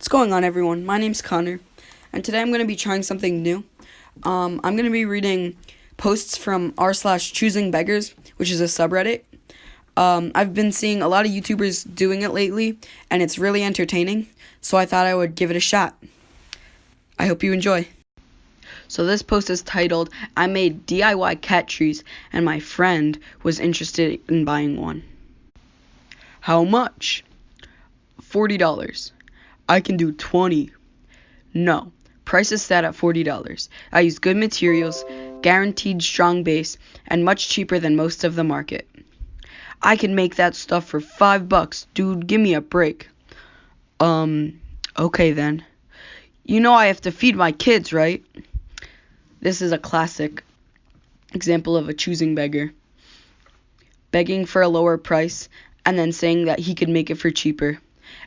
What's going on, everyone? My name's Connor, and today I'm going to be trying something new. I'm going to be reading posts from r/choosingbeggars, which is a subreddit. I've been seeing a lot of YouTubers doing it lately, and it's really entertaining, so I thought I would give it a shot. I hope you enjoy. So this post is titled, "I made DIY cat trees, and my friend was interested in buying one." How much? $40. I can do 20. No. Price is set at $40. I use good materials, guaranteed strong base, and much cheaper than most of the market. I can make that stuff for $5. Dude, give me a break. Okay then. You know I have to feed my kids, right? This is a classic example of a choosing beggar. Begging for a lower price, and then saying that he could make it for cheaper,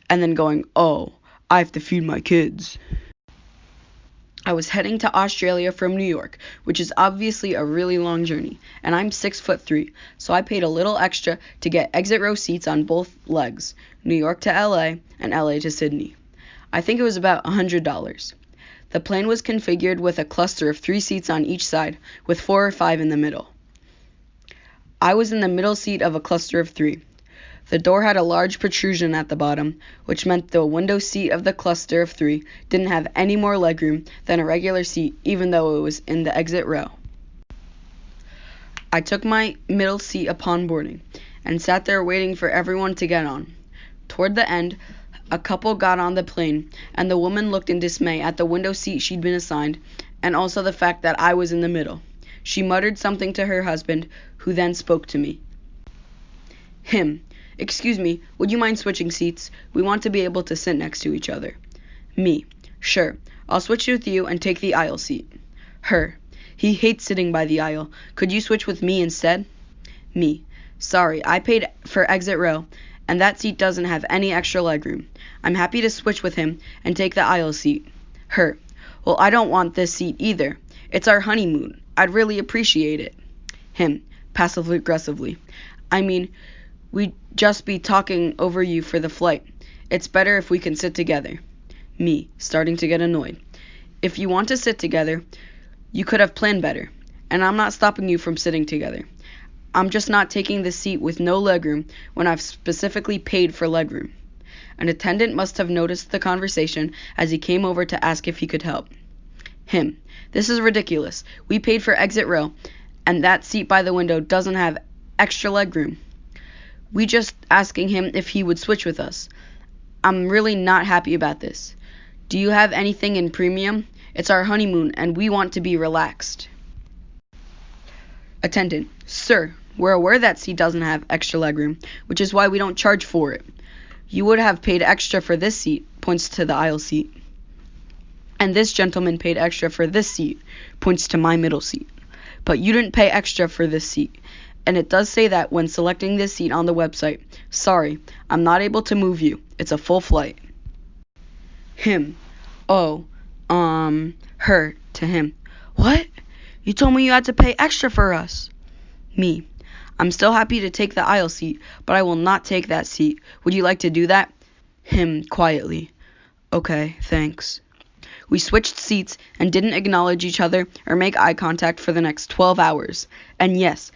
and then going, "Oh, I have to feed my kids." I was heading to Australia from New York, which is obviously a really long journey, and I'm 6'3", so I paid a little extra to get exit row seats on both legs, New York to LA and LA to Sydney. I think it was about $100. The plane was configured with a cluster of 3 seats on each side, with 4 or 5 in the middle. I was in the middle seat of a cluster of 3. The door had a large protrusion at the bottom, which meant the window seat of the cluster of 3 didn't have any more legroom than a regular seat, even though it was in the exit row. I took my middle seat upon boarding, and sat there waiting for everyone to get on. Toward the end, a couple got on the plane, and the woman looked in dismay at the window seat she'd been assigned, and also the fact that I was in the middle. She muttered something to her husband, who then spoke to me. Him. "Excuse me, would you mind switching seats? We want to be able to sit next to each other." Me. "Sure, I'll switch with you and take the aisle seat." Her. "He hates sitting by the aisle. Could you switch with me instead?" Me. "Sorry, I paid for exit row, and that seat doesn't have any extra legroom. I'm happy to switch with him and take the aisle seat." Her. "Well, I don't want this seat either. It's our honeymoon. I'd really appreciate it." Him. Passively aggressively. "I mean, we'd just be talking over you for the flight. It's better if we can sit together." Me, starting to get annoyed. "If you want to sit together, you could have planned better. And I'm not stopping you from sitting together. I'm just not taking the seat with no legroom when I've specifically paid for legroom." An attendant must have noticed the conversation as he came over to ask if he could help. Him. "This is ridiculous. We paid for exit row, and that seat by the window doesn't have extra legroom. We just asking him if he would switch with us. I'm really not happy about this. Do you have anything in premium? It's our honeymoon and we want to be relaxed." Attendant. "Sir, we're aware that seat doesn't have extra legroom, which is why we don't charge for it. You would have paid extra for this seat," points to the aisle seat. "And this gentleman paid extra for this seat," points to my middle seat. "But you didn't pay extra for this seat. And it does say that when selecting this seat on the website. Sorry, I'm not able to move you. It's a full flight." Him. "Oh, her," to him. "What? You told me you had to pay extra for us." Me. "I'm still happy to take the aisle seat, but I will not take that seat. Would you like to do that?" Him, quietly. "Okay, thanks." We switched seats and didn't acknowledge each other or make eye contact for the next 12 hours. And yes,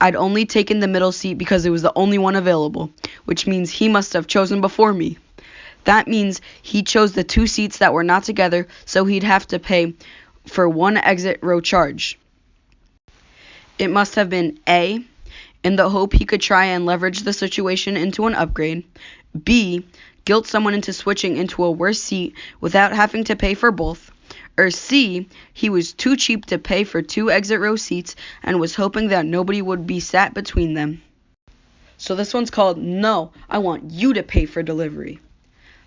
I'd only taken the middle seat because it was the only one available, which means he must have chosen before me. That means he chose the 2 seats that were not together, so he'd have to pay for 1 exit row charge. It must have been A, in the hope he could try and leverage the situation into an upgrade, B, guilt someone into switching into a worse seat without having to pay for both, or C, he was too cheap to pay for 2 exit row seats and was hoping that nobody would be sat between them. So this one's called "No, I Want You to Pay for Delivery."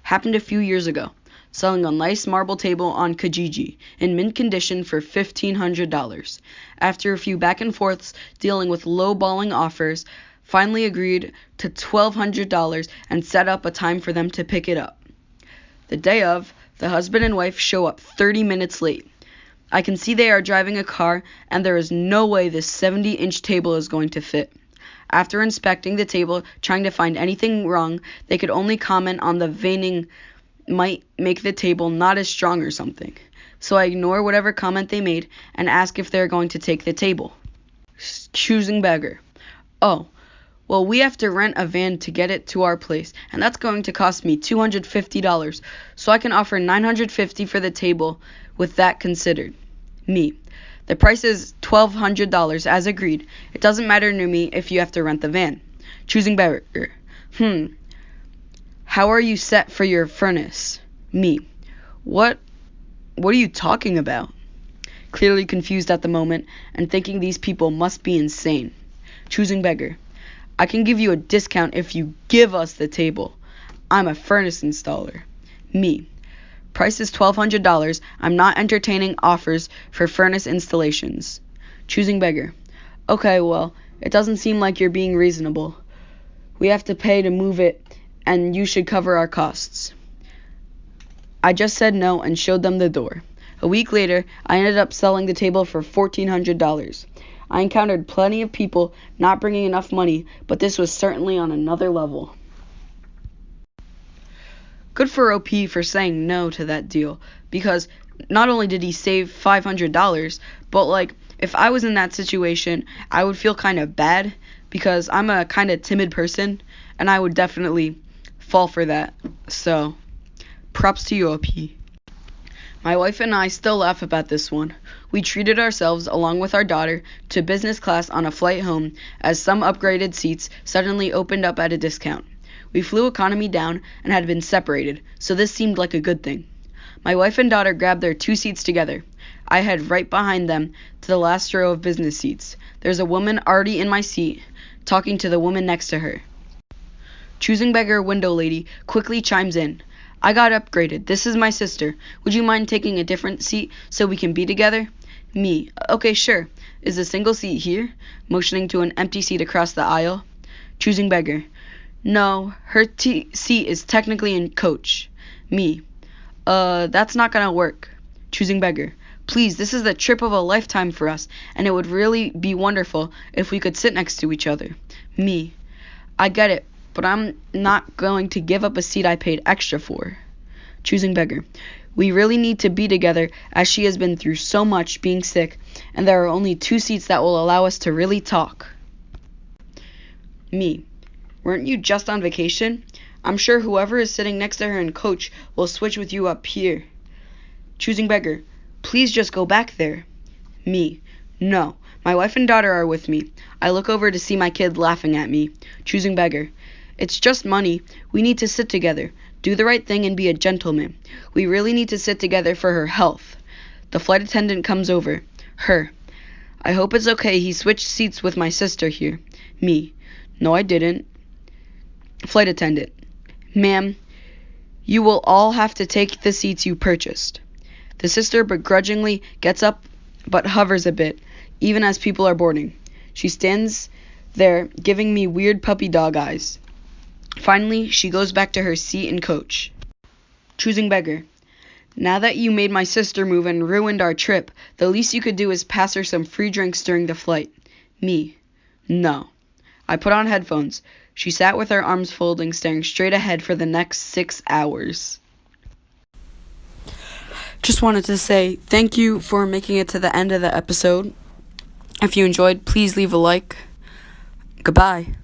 Happened a few years ago. Selling a nice marble table on Kijiji in mint condition for $1,500. After a few back and forths dealing with low-balling offers, finally agreed to $1,200 and set up a time for them to pick it up. The day of, the husband and wife show up 30 minutes late. I can see they are driving a car, and there is no way this 70-inch table is going to fit. After inspecting the table, trying to find anything wrong, they could only comment on the veining might make the table not as strong or something. So I ignore whatever comment they made and ask if they're going to take the table. Choosing beggar. Oh, well, we have to rent a van to get it to our place, and that's going to cost me $250, so I can offer $950 for the table with that considered. Me. The price is $1,200 as agreed. It doesn't matter to me if you have to rent the van. Choosing beggar. How are you set for your furnace? Me. What are you talking about? Clearly confused at the moment and thinking these people must be insane. Choosing beggar. I can give you a discount if you give us the table. I'm a furnace installer. Me. Price is $1,200. I'm not entertaining offers for furnace installations. Choosing beggar. Okay, well, it doesn't seem like you're being reasonable. We have to pay to move it, and you should cover our costs. I just said no and showed them the door. A week later, I ended up selling the table for $1,400. I encountered plenty of people not bringing enough money, but this was certainly on another level. Good for OP for saying no to that deal, because not only did he save $500, but if I was in that situation, I would feel kind of bad, because I'm a kind of timid person, and I would definitely fall for that. So, props to you, OP. My wife and I still laugh about this one. We treated ourselves, along with our daughter, to business class on a flight home as some upgraded seats suddenly opened up at a discount. We flew economy down and had been separated, so this seemed like a good thing. My wife and daughter grabbed their 2 seats together. I head right behind them to the last row of business seats. There's a woman already in my seat, talking to the woman next to her. Choosing beggar window lady quickly chimes in. I got upgraded. This is my sister. Would you mind taking a different seat so we can be together? Me. Okay, sure. Is a single seat here? Motioning to an empty seat across the aisle. Choosing beggar. No, her seat is technically in coach. Me. That's not gonna work. Choosing beggar. Please, this is the trip of a lifetime for us, and it would really be wonderful if we could sit next to each other. Me. I get it, but I'm not going to give up a seat I paid extra for. Choosing beggar. We really need to be together as she has been through so much being sick, and there are only 2 seats that will allow us to really talk. Me. Weren't you just on vacation? I'm sure whoever is sitting next to her in coach will switch with you up here. Choosing beggar. Please just go back there. Me. No. My wife and daughter are with me. I look over to see my kid laughing at me. Choosing beggar. It's just money. We need to sit together. Do the right thing and be a gentleman. We really need to sit together for her health. The flight attendant comes over. Her. I hope it's okay he switched seats with my sister here. Me. No, I didn't. Flight attendant. Ma'am, you will all have to take the seats you purchased. The sister begrudgingly gets up but hovers a bit, even as people are boarding. She stands there giving me weird puppy dog eyes. Finally, she goes back to her seat in coach. Choosing beggar. Now that you made my sister move and ruined our trip, the least you could do is pass her some free drinks during the flight. Me. No. I put on headphones. She sat with her arms folding, staring straight ahead for the next 6 hours. Just wanted to say thank you for making it to the end of the episode. If you enjoyed, please leave a like. Goodbye.